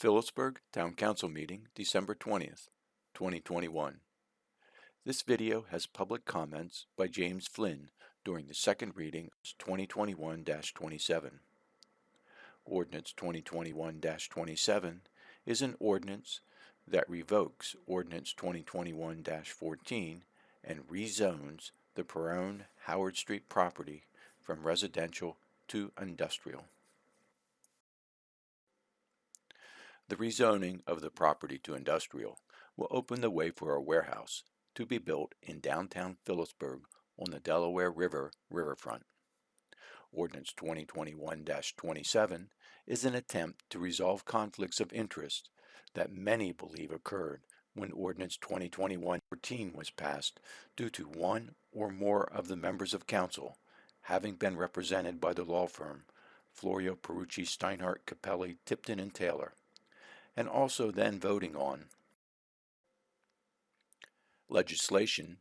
Phillipsburg Town Council meeting, December 20th, 2021. This video has public comments by James Flynn during the second reading of 2021-27. Ordinance 2021-27 is an ordinance that revokes Ordinance 2021-14 and rezones the Peron Howard Street property from residential to industrial. The rezoning of the property to industrial will open the way for a warehouse to be built in downtown Phillipsburg on the Delaware River riverfront. Ordinance 2021-27 is an attempt to resolve conflicts of interest that many believe occurred when Ordinance 2021-14 was passed due to one or more of the members of council having been represented by the law firm Florio Perrucci, Steinhardt, Capelli, Tipton, and Taylor, and also then voting on legislation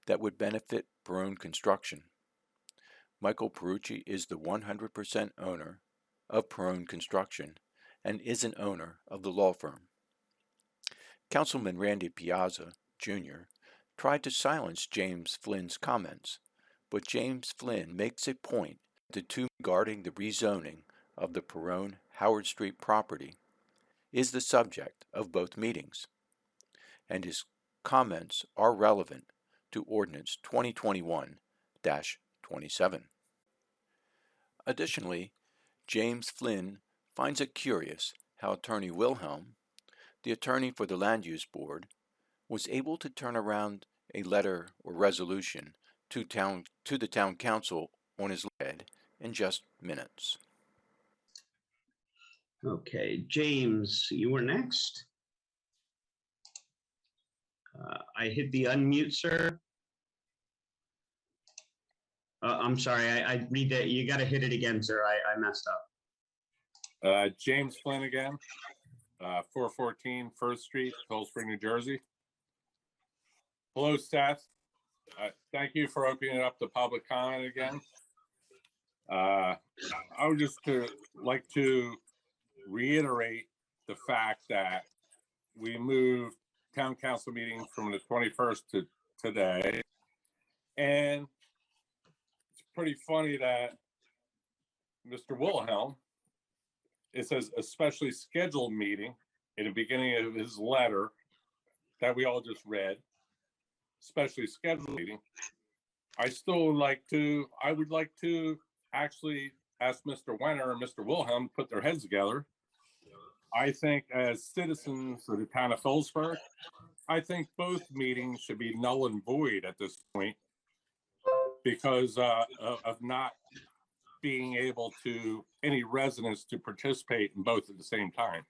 that would benefit Peron Construction. Michael Perrucci is the 100% owner of Peron Construction and is an owner of the law firm. Councilman Randy Piazza, Jr., tried to silence James Flynn's comments, but James Flynn makes a point that the two regarding the rezoning of the Peron Howard Street property is the subject of both meetings, and his comments are relevant to Ordinance 2021-27. Additionally, James Flynn finds it curious how Attorney Wilhelm, the attorney for the Land Use Board, was able to turn around a letter or resolution to the Town Council on his head in just minutes. Okay, James, you were next. I hit the unmute, sir. I'm sorry, I read that. You got to hit it again, sir. I messed up. James Flynn again, 414 First Street, Phillipsburg, New Jersey. Hello, Seth. Thank you for opening up the public comment again. I would just like to reiterate the fact that we moved town council meeting from the 21st to today, and it's pretty funny that Mr. Wilhelm, it says a specially scheduled meeting in the beginning of his letter that we all just read, specially scheduled meeting. I would like to actually ask Mr. Wenner and Mr. Wilhelm to put their heads together. I think as citizens of the town of Phillipsburg, I think both meetings should be null and void at this point because of not being able to, any residents to participate in both at the same time.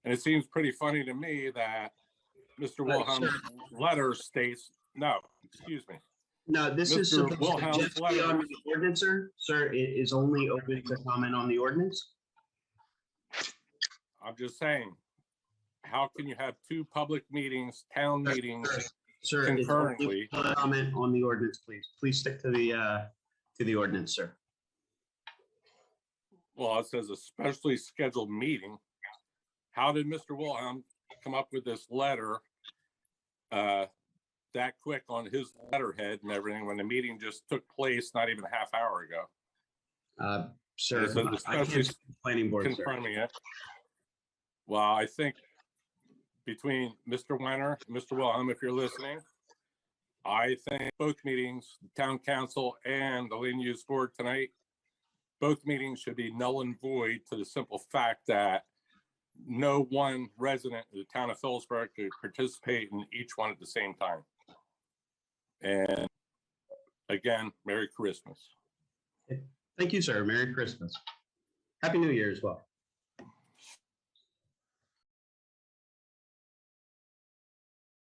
And it seems pretty funny to me that Mr. Wilhelm's letter states, no, excuse me. No, this Mr. is supposed Wilhelm's to just be letter. on the ordinance, sir. Sir, it is only open to comment on the ordinance. I'm just saying, how can you have two public meetings, town meetings, Sir, concurrently? Comment on the ordinance, please. Please stick to the ordinance, sir. Well, it says a specially scheduled meeting. How did Mr. Wilhelm come up with this letter that quick on his letterhead and everything when the meeting just took place not even a half hour ago? Sir, I can't speak to the planning board, confirming it. Well, I think between Mr. Wenner, Mr. Wilhelm, if you're listening, I think both meetings, town council and the land use board tonight, both meetings should be null and void to the simple fact that no one resident of the town of Phillipsburg could participate in each one at the same time. And again, Merry Christmas. Thank you, sir. Merry Christmas. Happy New Year as well.